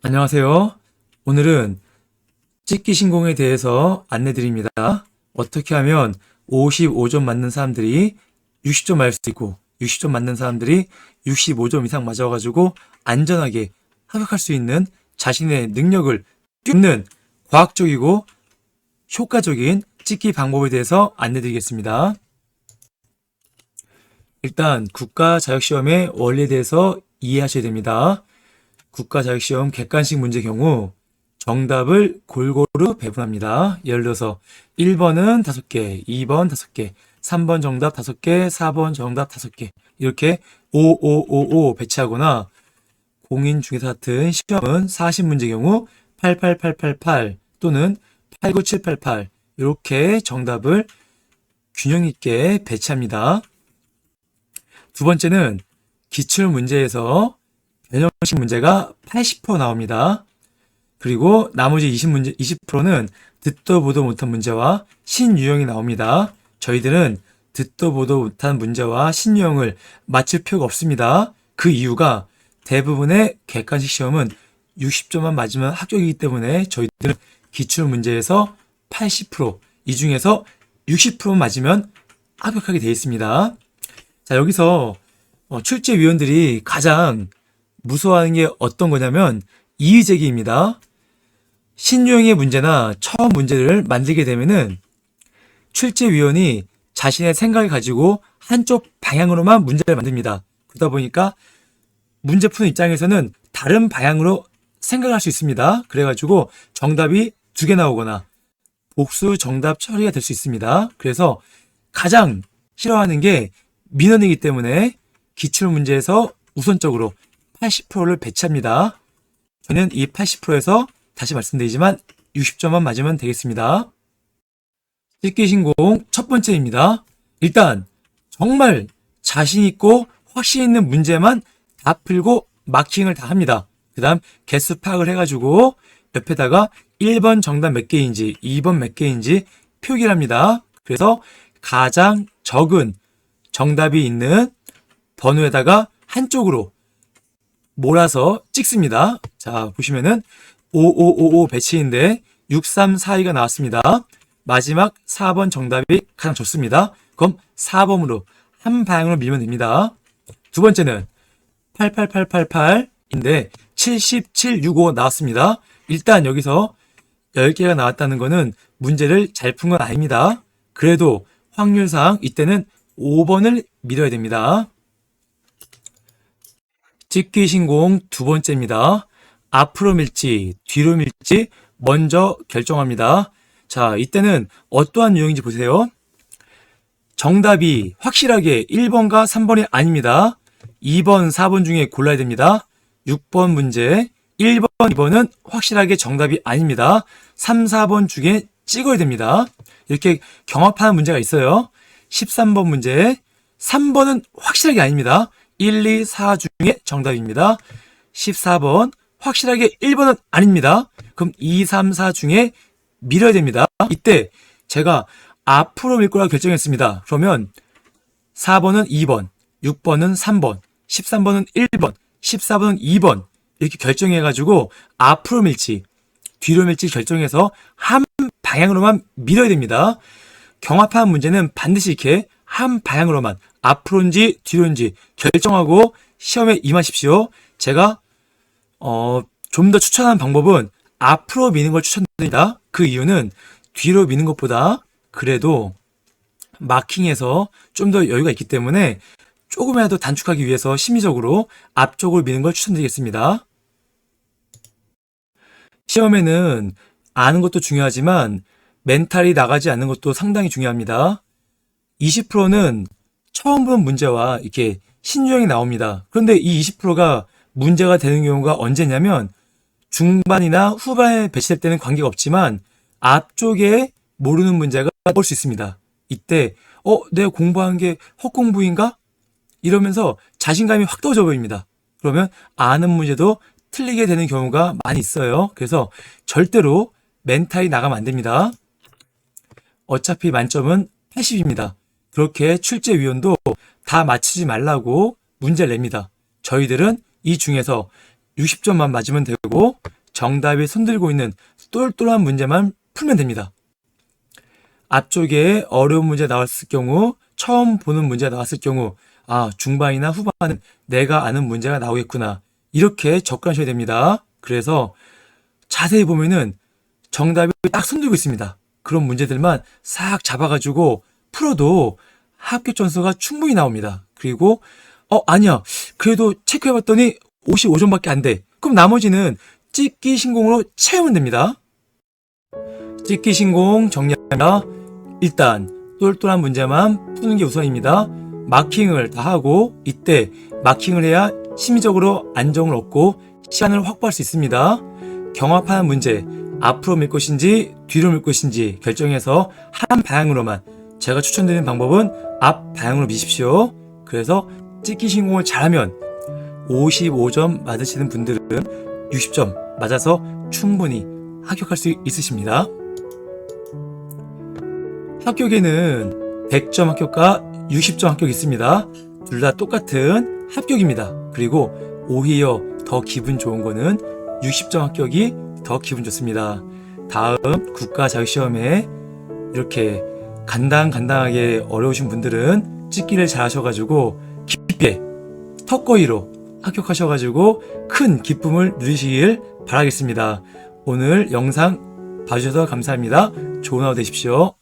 안녕하세요. 오늘은 찍기 신공에 대해서 안내 드립니다. 어떻게 하면 55점 맞는 사람들이 60점 맞을 수 있고 60점 맞는 사람들이 65점 이상 맞아가지고 안전하게 합격할 수 있는 자신의 능력을 뚫는 과학적이고 효과적인 찍기 방법에 대해서 안내 드리겠습니다. 일단 국가자격시험의 원리에 대해서 이해하셔야 됩니다. 국가자격시험 객관식 문제 경우 정답을 골고루 배분합니다. 예를 들어서 1번은 5개, 2번 5개, 3번 정답 5개, 4번 정답 5개 이렇게 5555 배치하거나 공인중개사 같은 시험은 40문제 경우 88888 또는 89788 이렇게 정답을 균형 있게 배치합니다. 두 번째는 기출문제에서 변형식 문제가 80% 나옵니다. 그리고 나머지 20%는 듣도 보도 못한 문제와 신유형이 나옵니다. 저희들은 듣도 보도 못한 문제와 신유형을 맞출 필요가 없습니다. 그 이유가 대부분의 객관식 시험은 60점만 맞으면 합격이기 때문에 저희들은 기출문제에서 80%, 이 중에서 60% 맞으면 합격하게 되어 있습니다. 자, 여기서 출제위원들이 가장 무서워하는 게 어떤 거냐면 이의제기입니다. 신유형의 문제나 처음 문제를 만들게 되면은 출제위원이 자신의 생각을 가지고 한쪽 방향으로만 문제를 만듭니다. 그러다 보니까 문제 푸는 입장에서는 다른 방향으로 생각할 수 있습니다. 그래가지고 정답이 2개 나오거나 복수 정답 처리가 될 수 있습니다. 그래서 가장 싫어하는 게 민원이기 때문에 기출문제에서 우선적으로 80%를 배치합니다. 저는 이 80%에서 다시 말씀드리지만 60점만 맞으면 되겠습니다. 찍기 신공 첫 번째입니다. 일단 정말 자신 있고 확신 있는 문제만 다 풀고 마킹을 다 합니다. 그 다음 개수 파악을 해가지고 옆에다가 1번 정답 몇 개인지 2번 몇 개인지 표기를 합니다. 그래서 가장 적은 정답이 있는 번호에다가 한쪽으로 몰아서 찍습니다. 자, 보시면은 5555 배치인데 6342가 나왔습니다. 마지막 4번 정답이 가장 좋습니다. 그럼 4번으로 한 방향으로 밀면 됩니다. 두 번째는 88888인데 7765 나왔습니다. 일단 여기서 10개가 나왔다는 거는 문제를 잘 푼 건 아닙니다. 그래도 확률상 이때는 5번을 밀어야 됩니다. 찍기 신공 두 번째입니다. 앞으로 밀지, 뒤로 밀지 먼저 결정합니다. 자, 이때는 어떠한 유형인지 보세요. 정답이 확실하게 1번과 3번이 아닙니다. 2번, 4번 중에 골라야 됩니다. 6번 문제 1번, 2번은 확실하게 정답이 아닙니다. 3, 4번 중에 찍어야 됩니다. 이렇게 경합하는 문제가 있어요. 13번 문제 3번은 확실하게 아닙니다. 1, 2, 4 중에 정답입니다. 14번 확실하게 1번은 아닙니다. 그럼 2, 3, 4 중에 밀어야 됩니다. 이때 제가 앞으로 밀 거라 결정했습니다. 그러면 4번은 2번, 6번은 3번, 13번은 1번, 14번은 2번 이렇게 결정해가지고 앞으로 밀지 뒤로 밀지 결정해서 한 방향으로만 밀어야 됩니다. 경합하는 문제는 반드시 이렇게 한 방향으로만 앞으로인지 뒤로인지 결정하고 시험에 임하십시오. 제가 좀 더 추천하는 방법은 앞으로 미는 걸 추천드립니다. 그 이유는 뒤로 미는 것보다 그래도 마킹에서 좀 더 여유가 있기 때문에 조금이라도 단축하기 위해서 심리적으로 앞쪽으로 미는 걸 추천드리겠습니다. 시험에는 아는 것도 중요하지만 멘탈이 나가지 않는 것도 상당히 중요합니다. 20%는 처음 본 문제와 이렇게 신유형이 나옵니다. 그런데 이 20%가 문제가 되는 경우가 언제냐면 중반이나 후반에 배치될 때는 관계가 없지만 앞쪽에 모르는 문제가 나올 수 있습니다. 이때 내가 공부한 게 헛공부인가? 이러면서 자신감이 확 떨어져 버립니다. 그러면 아는 문제도 틀리게 되는 경우가 많이 있어요. 그래서 절대로 멘탈이 나가면 안 됩니다. 어차피 만점은 80입니다. 그렇게 출제위원도 다 맞히지 말라고 문제를 냅니다. 저희들은 이 중에서 60점만 맞으면 되고 정답이 손들고 있는 똘똘한 문제만 풀면 됩니다. 앞쪽에 어려운 문제 나왔을 경우, 처음 보는 문제가 나왔을 경우 중반이나 후반은 내가 아는 문제가 나오겠구나, 이렇게 접근하셔야 됩니다. 그래서 자세히 보면은 정답이 딱 손들고 있습니다. 그런 문제들만 싹 잡아가지고 풀어도 합격 점수가 충분히 나옵니다. 그리고 아니야, 그래도 체크해봤더니 55점밖에 안 돼. 그럼 나머지는 찍기 신공으로 채우면 됩니다. 찍기 신공 정리합니다. 일단 똘똘한 문제만 푸는 게 우선입니다. 마킹을 다 하고, 이때 마킹을 해야 심리적으로 안정을 얻고 시간을 확보할 수 있습니다. 경합하는 문제, 앞으로 밀 것인지 뒤로 밀 것인지 결정해서 한 방향으로만, 제가 추천드리는 방법은 앞 방향으로 미십시오. 그래서 찍기 신공을 잘하면 55점 맞으시는 분들은 60점 맞아서 충분히 합격할 수 있으십니다. 합격에는 100점 합격과 60점 합격이 있습니다. 둘 다 똑같은 합격입니다. 그리고 오히려 더 기분 좋은 거는 60점 합격이 더 기분 좋습니다. 다음 국가자격시험에 이렇게 간당간당하게 어려우신 분들은 찍기를 잘 하셔가지고 깊게 턱걸이로 합격하셔가지고 큰 기쁨을 누리시길 바라겠습니다. 오늘 영상 봐주셔서 감사합니다. 좋은 하루 되십시오.